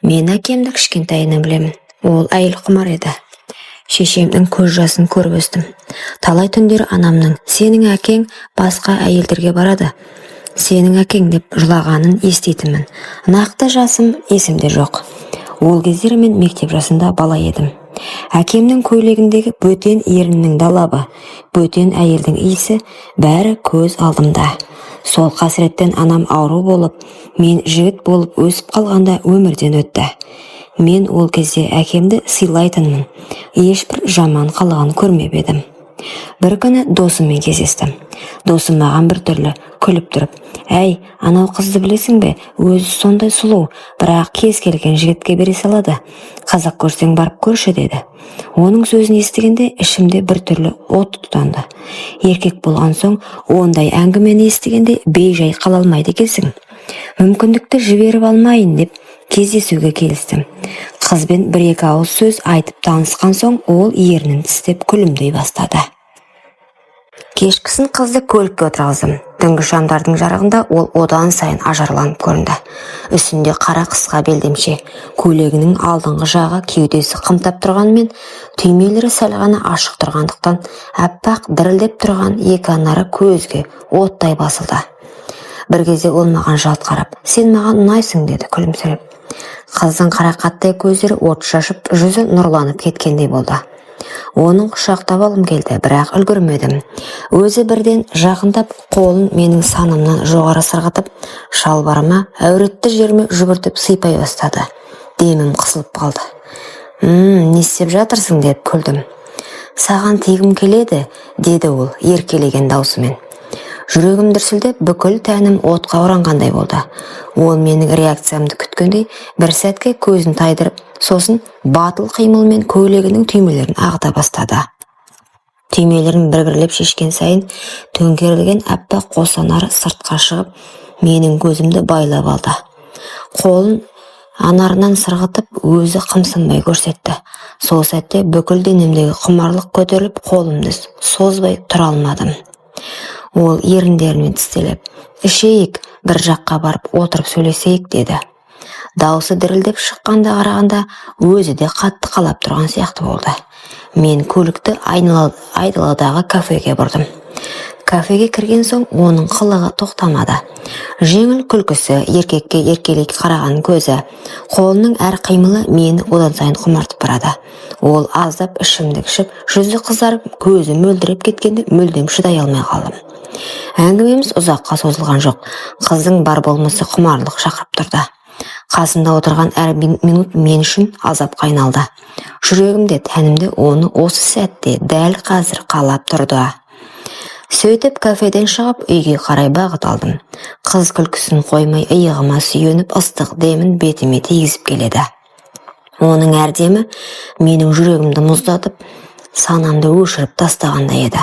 Мен әкемді кішкентайынан білемін. Ол әйел құмар еді. Шешемнің көз жасын көріп өстім. Талай түндері анамның "Сенің әкең басқа әйелдерге барады. Сенің әкең" деп жылағанын еститінмін. Нақты жасым есімде жоқ. Ол кездері мен мектеп жасында бала едім. Әкемнің көйлегіндегі бөтен еріннің далабы, бөтен әйелдің иісі бәрі көз алдымда. Сол қасіреттен анам ауру болып, мен жігіт болып өсіп қалғанда өмірден өтті. Мен ол кезде әкемді сыйлайтынмын. Ешбір жаман қылығын көрмеп едім. Бір күні досыммен кездестім. Досым маған бір түрлі күліп тұрып: "Әй, анау қызды білесің бе? Өзі сондай сұлу, бірақ кез келген жігітке бере салады. Қазақ көрсең барып көрші" деді. Оның сөзін естігенде ішімде бір түрлі от тұтанды. Еркек болған соң ондай әңгімені естігенде бей-жай қала алмайды екенсің. Мүмкіндікті жіберіп алмайын деп кездесуге келістім. Қызбен бір-екі ауыз сөз айтып танысқан соң ол ернін тістеп күлімдей бастады. Кешкісін қызды көлікке отырғыздым. Түнгі шамдардың жарығында ол одан сайын ажарланып көрінді. Үстінде қара қысқа белдемше, көйлегінің алдыңғы жағы кеудесі қымтап тұрғанмен, түймелері сәл ғана ашық тұрғандықтан әппақ дірілдеп тұрған екі анары көзге оттай басылды. Бір кезде ол маған жалт қарап: "Сен маған ұнайсың" деді күлімсіреп. Қыздың қарақаттай көздері от шашып, жүзі нұрланып кеткендей болды. Оның құшақтап алғым келді, бірақ үлгермедім. Өзі бірден жақындап, қолын менің санымнан жоғары сырғытып, шалбарыма, әуретті жеріме жүгіртіп сыйпай бастады. Демім қысылып қалды. Не істеп жатырсың" деп күлдім. "Саған тигім келеді" деді ол еркелеген даусымен. Жүрегім дүрсілдеп, бүкіл тәнім отқа оранғандай болды. Ол менің реакциямды күткендей бір сәтке көзін тайдырып, сосын батыл қимылмен көйлегінің түймелерін ағыта бастады. Түймелерін бір-бірлеп шешкен сайын төңкерілген әппақ қос анары сыртқа шығып, менің көзімді байлап алды. Қолын анарынан сырғытып, өзі қымсынбай көрсетті. Сол сәтте бүкіл денемдегі құмарлық көтеріліп, қолымды созбай тұра алмадым. Ол еріндерімен тістелеп: "Ішейік, бір жаққа барып отырып сөйлесейік" деді. Даусы дірілдеп шыққанда қарағанда өзі де қатты қалап тұрған сияқты болды. Мен көлікті айдаладағы кафеге бұрдым. Кафеге кірген соң оның қылығы тоқтамады. Жеңіл күлкісі, еркекке еркелей қараған көзі, қолының әр қимылы мені одан сайын құмартып барады. Ол аздап ішімдік ішіп, жүзі қызарып, көзі мөлдіреп кеткенде мүлдем шыдай алмай қалдым. Әңгімеміз ұзаққа созылған жоқ. Қыздың бар болмысы құмарлық шақырып тұрды. Қасында отырған әр минут мен үшін азапқа айналды. Жүрегімде, тәнімде оны осы сәтте дәл қазір қалап тұрды. Сөйтіп кафеден шығып үйге қарай бағыт алдым. Қыз күлкісін қоймай иығыма сүйеніп, ыстық демін бетіме тигізіп келеді. Оның әр демі менің жүрегімді мұздатып, санамды өшіріп тастағандай еді.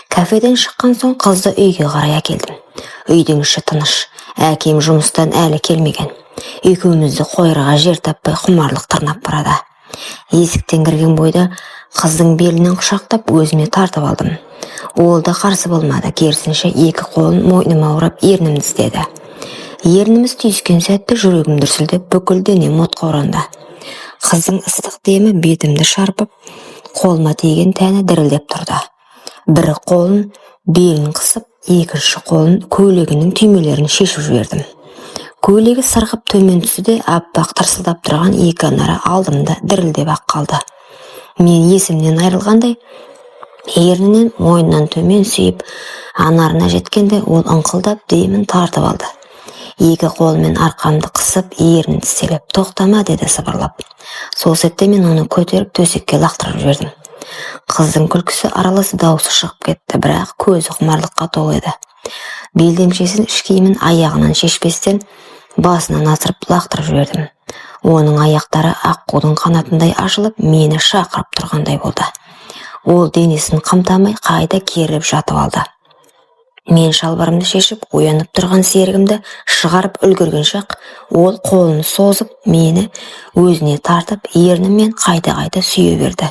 Кафеден шыққан соң қызды үйге қарай әкелдім. Үйдің іші тыныш. Әкем жұмыстан әлі келмеген. Екеумізді қойырға жер таппай құмарлық тырнап барады. Есіктен кірген бойда қыздың белінен құшақтап өзіме тартып алдым. Ол да қарсы болмады, керісінше екі қолын мойныма орап ернімді тістеді. Ерніміз түйіскен сәтте жүрегім дүрсілдеп, бүкіл денем отқа оранды. Қыздың ыстық демі бетімді шарпып, қолыма тиген тәні дірілдеп тұрды. Бір қолын белін қысып, екінші қолын көйлегінің түймелерін шешіп жібердім. Көйлегі сырғып төмен түсті де, аппақ тырсылдап тұрған екі анары алдымда дірілдеп ақ қалды. Мен есімнен айрылғандай, ернінен мойнынан төмен сүйіп, анарына жеткенде ол ыңқылдап демін тартып алды. Екі қолымен арқамды қысып, ернін тістелеп: "Тоқтама" деді сыбырлап. Сол сәтте мен оны көтеріп төсекке лақтырып жібердім. Қыздың күлкісі аралас даусы шығып кетті, бірақ көзі құмарлыққа толы еді. Белдемшесін іш киімін аяғынан шешпестен басынан асырып лақтырып жібердім. Оның аяқтары аққудың қанатындай ашылып, мені шақырып тұрғандай болды. Ол денесін қымтамай қайта керіліп жатып алды. Мен шалбарымды шешіп, оянып тұрған серігімді шығарып үлгерген шақ, ол қолын созып, мені өзіне тартып, ернімен қайта-қайта сүйе берді.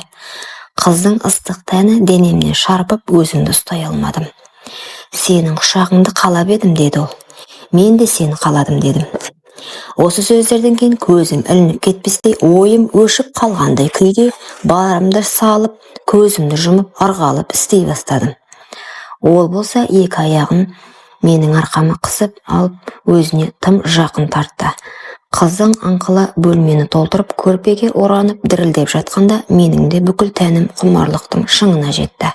Қыздың ыстық тәні денемнен шарпып, өзімді ұстай алмадым. "Сенің құшағыңды қалап едім" деді ол. "Мен де сені қаладым" дедім. Осы сөздерден кейін көзім ілініп кетпестей, ойым өшіп қалғандай күйде барымды салып, көзімді жұмып, ырғалып істей бастадым. Ол болса екі аяғын менің арқама қысып алып, өзіне тым жақын тартты. Қыздың аңқыла бөлмені толтырып, көрпеге оранып дірілдеп жатқанда, менің де бүкіл тәнім құмарлықтың шыңына жетті.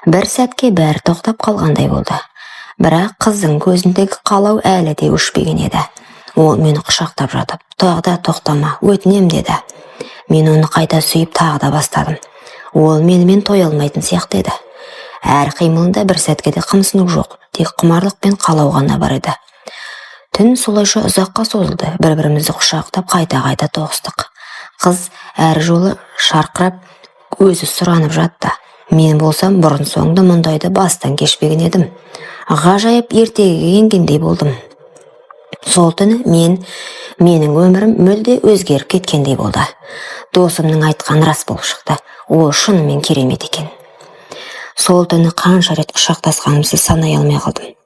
Бір сәтке бәрі тоқтап қалғандай болды. Бірақ қыздың көзіндегі қалау әлі де өшпеген еді. Ол мені құшақтап жатып, тағы да тоқтама, өтінем деді. Мен оны қайта сүйіп тағы да бастадым. Ол менімен тоя алмайтын сияқты еді. Әр қимылында бір сәтке де қымсыну жоқ, тек құмарлық пен қалау ғана бар еді. Түн солайша ұзаққа созылды, бір-бірімізді құшақтап қайта-қайта тоғыстық. Қыз әр жолы шарқырап, өзі сұранып жатты. Мен болсам бұрын соңды мұндайды бастан кешпеген едім. Ғажайып ертегіге енгендей болдым. Сол түні менің өмірім мүлде өзгеріп кеткендей болды. Досымның айтқан рас болып шықты. Ол шынымен керемет екен. Сол түні қанша рет құшақтасқанымызды санай алмай қалдым.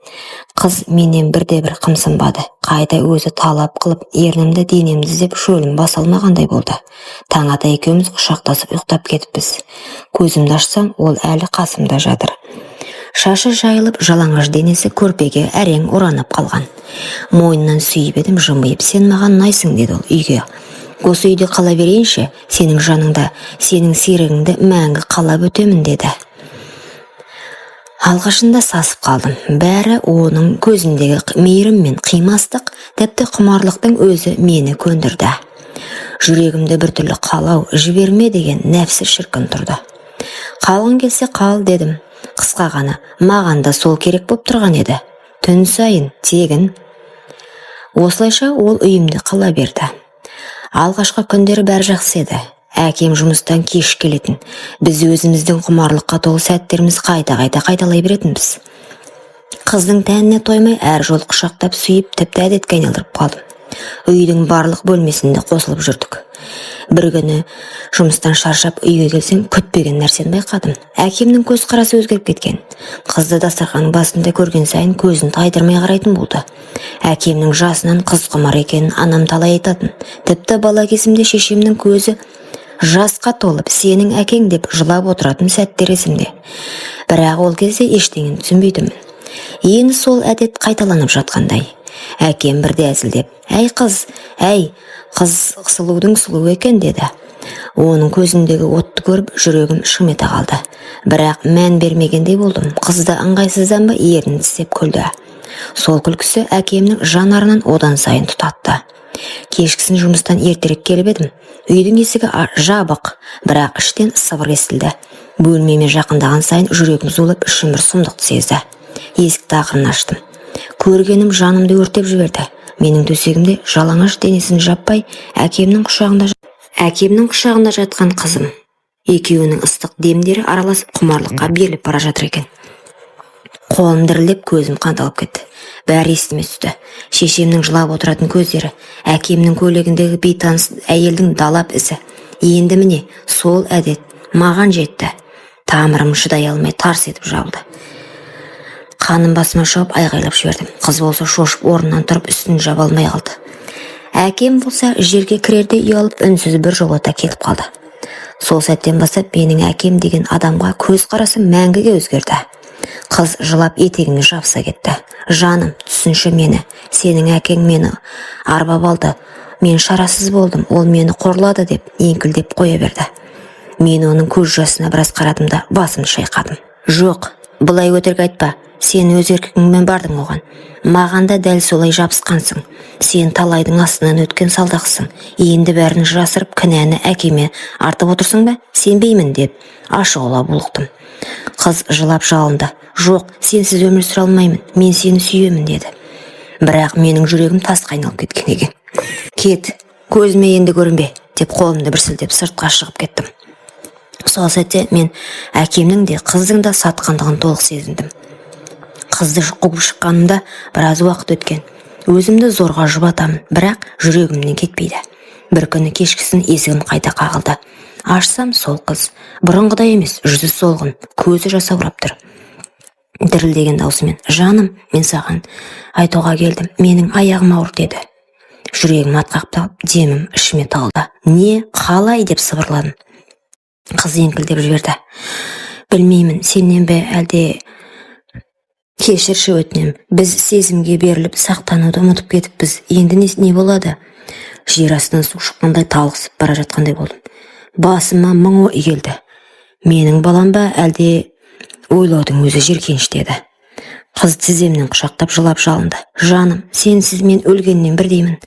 Қыз менен бірде-бір қымсынбады. Қайта өзі талап қылып, ернімді денемді іздеп шөлім баса алмағандай болды. Таң ата екеуміз құшақтасып ұйықтап кетіппіз. Көзімді ашсам, ол әлі қасымда жатыр. Шашы жайылып, жалаңаш денесі көрпеге әрең оранып қалған. Мойнынан сүйіп едім, жымиып, сен маған ұнайсың деді ол үйге. Осы үйде қала берейінші, сенің жаныңда, сенің серігіңді мәңгі қалап өтемін деді. Алғашында сасып қалдым. Бәрі оның көзіндегі мейірім мен қимастық, тіпті құмарлықтың өзі мені көндірді. Жүрегімді біртүрлі қалау, жіберме деген нәпсі шіркін тұрды. Қалғың келсе қал дедім. Қысқа ғана, маған да сол керек боп тұрған еді. Түн сайын, тегін. Осылайша ол үйімде қала берді. Алғашқы күндері бәрі жақсы еді. Әкем жұмыстан кеш келетін. Біз өзіміздің құмарлыққа толы сәттеріміз қайта-қайта қайталай беретінбіз. Қыздың тәніне тоймай әр жол құшақтап сүйіп, тіпті әдетке айналдырып қалдым. Үйдің барлық бөлмесінде қосылып жүрдік. Бір күні жұмыстан шаршап үйге келсем, күтпеген нәрсені байқадым. Әкемнің көзқарасы өзгеріп кеткен. Қызды дастарханның басында көрген сайын көзін тайдырмай қарайтын болды. Әкемнің жасынан қыз құмар екенін анам талай айтатын. Тіпті бала кезімде шешемнің көзі жасқа толып, сенің әкең деп жылап отыратын сәттер есімде. Бірақ ол кезде ештеңені түсінбейтінмін. Енді сол әдет қайталанып жатқандай. Әкем бірде әзілдеп, әй қыз сұлудың сұлу екен деді. Оның көзіндегі отты көріп, жүрегім шым ете қалды. Бірақ мән бермегендей болдым. Қызды ыңғайсыздан ба ернін тістеп күлді. Сол күлкісі әкемнің жанарынан одан сайын тұтатты. Кешкісін жұмыстан ертерек келіп едім. Үйдің есігі жабық, бірақ іштен сыбыр естілді. Бөлмеме жақындаған сайын жүрегім зулап, ішім бір сұмдықты сезді. Есікті ақырын аштым. Көргенім жанымды өртеп жіберді. Менің төсегімде жалаңаш денесін жаппай, әкемнің құшағында жатқан қызым. Екеуінің ыстық демдері араласып құмарлыққа беріліп бара жатыр екен. Қолым дірілдеп, көзім қанталып кетті. Бәрі естіме түсті. Шешемнің жылап отыратын көздері, әкемнің көйлегіндегі бейтаныс әйелдің далап ізі. Енді міне, сол әдет маған жетті. Тамырым шыдай алмай тарс етіп жабылды. Қаным басыма шығып айғайлап жібердім. Қыз болса шошып орнынан тұрып үстін жаба алмай қалды. Әкем болса жерге кірерде ұялып үнсіз бір жолата кетіп қалды. Сол сәттен бастап менің әкем деген адамға көз қарасы мәңгіге өзгерді. Қыз жылап етегіме жабыса кетті. Жаным, түсінші мені. Сенің әкең мені арбап алды. Мен шарасыз болдым, ол мені қорлады деп еңкілдеп қоя берді. Мен оның көз жасына біраз қарадым да басымды шайқадым. Жоқ, бұлай өтірік айтпа. Сен өз еркіңмен бардың оған. Маған да дәл солай жабысқансың. Сен талайдың астынан өткен салдақсың. Енді бәрін жасырып, кінәні әкеме артып отырсың ба? Сенбеймін деп ашығыла булықтым. Қыз жылап жалынды. Жоқ, сенсіз өмір сүре алмаймын. Мен сені сүйемін деді. Бірақ менің жүрегім тасқа айналып кеткен екен. Кет, көзіме енді көрінбе деп қолымды бір сілтеп сыртқа шығып кеттім. Сол сәтте мен әкемнің де қыздың да сатқандығын толық сезіндім. Қызды қуып шыққанымда біраз уақыт өткен. Өзімді зорға жұбатамын, бірақ жүрегімнен кетпейді. Бір күні кешкісін есігім қайта қағылды. Ашсам сол қыз, бұрынғыдай емес, жүзі солғын, көзі жасаурап тұр. Дірілдеген даусымен, жаным, мен саған айтуға келдім, менің аяғым ауыр деді. Жүрегім атқақтап, демім ішіме тығылды. Не, қалай деп сыбырладым. Қыз еңкілдеп жіберді. Білмеймін, сенен бе әлде... Кешірші өтінем, біз сезімге беріліп сақтануды ұмытып кетіппіз. Енді не болады? Жер астынан су шыққандай талықсып бара жатқандай болдым. Басыма мың ой келді. Менің балам ба әлде... Ойлаудың өзі жеркенішті еді. Қыз тіземнен құшақтап жылап жалынды. Жаным, сенсіз мен өлгеннен бірдеймін.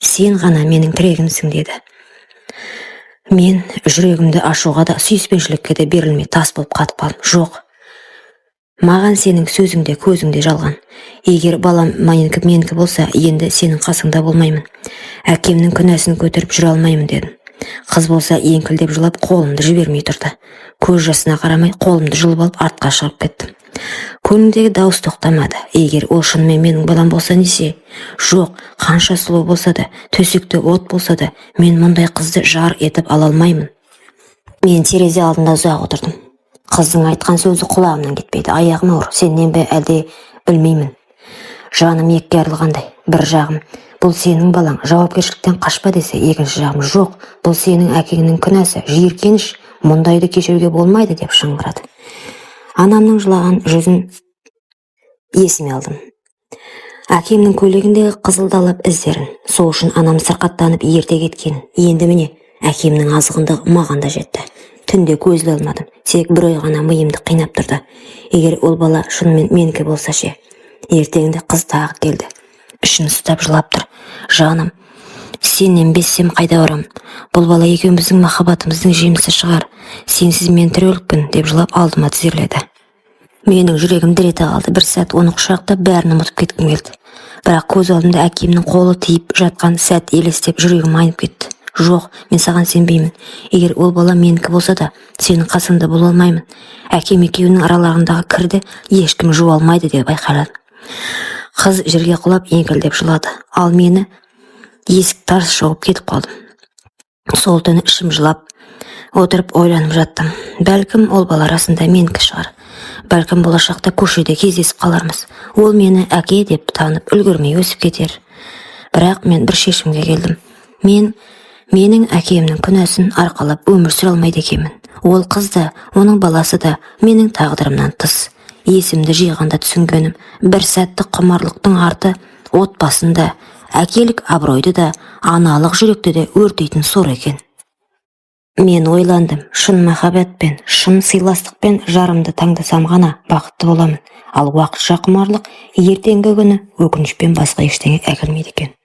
Сен ғана менің тірегімсің деді. Мен жүрегімді ашуға да сүйіспеншілікке де берілмей тас болып қатып қалдым. Жоқ. Маған сенің сөзіңде, көзіңде жалған. Егер балам менікі болса, енді сенің қасыңда болмаймын. Әкемнің күнәсін көтеріп жүре алмаймын дедім. Қыз болса еңкілдеп жылап қолымды жібермей тұрды. Көз жасына қарамай қолымды жұлып алып артқа шығып кеттім. Көңілдегі дауыс тоқтамады. Егер ол шынымен менің балам болса несе? Жоқ, қанша сұлу болса да, төсекте от болса да, мен мұндай қызды жар етіп ала алмаймын. Мен терезе алдында ұзақ отырдым. Қыздың айтқан сөзі құлағымнан кетпейді. Аяғым ауыр, сенен бе әлде білмеймін. Жаным екіге арылғандай. Бір жағым, бұл сенің балаң, жауапкершіліктен қашпа десе, екінші жағым, жоқ, бұл сенің әкеңнің күнәсі, жиіркеніш, мұндайды кешіруге болмайды деп шыңғырады. Анамның жылаған жүзін есіме алдым. Әкемнің көйлегіндегі қызылдалап іздерін, сол үшін анам сырқаттанып ерте кеткен. Енді міне, әкемнің азғындығы маған да жетті. Түнде көз іле алмадым, тек бір ой ғана миымды қинап тұрды. Егер ол бала шынымен менікі болса ше. Ертеңінде қыз тағы келді. Ішін ұстап жылап тұр. Жаным, сенен безсем қайда барамын? Бұл бала екеуміздің махаббатымыздың жемісі шығар. Сенсіз мен тірелікпін деп жылап алдыма тізерледі. Менің жүрегім дір ете қалды. Бір сәт оны құшақтап бәрін ұмытып кеткім келді. Бірақ көз алдымда әкемнің қолы тиіп жатқан сәт елестеп жүрегім айнып кетті. Жоқ, мен саған сенбеймін. Егер ол бала менікі болса да, сенің қасыңда бола алмаймын. Әкем екеуінің араларындағы кірді ешкім жуа алмайды деп айқайладым. Қыз жерге құлап еңкілдеп жылады. Ал мені есік тарс жауып кетіп қалдым. Сол түні ішім жылап отырып ойланып жаттым. Бәлкім ол бала арасында менікі шығар. Бәлкім болашақта көшеде кездесіп қалармыз. Ол мені әке деп танып үлгермей өсіп кетер. Бірақ мен бір шешімге келдім. Менің әкемнің күнәсін арқалап өмір сүре алмайды екенмін. Ол қыз да, оның баласы да менің тағдырымнан тыс. Есімді жиғанда түсінгенім, бір сәтті құмарлықтың арты отбасында, әкелік абыройды да, аналық жүректі де өртейтін сор екен. Мен ойландым, шын махаббатпен, шын сыйластықпен жарымды таңдасам ғана бақытты боламын. Ал уақытша құмарлық ертеңгі күні өкінішпен басқа ештеңе әкелмейді екен.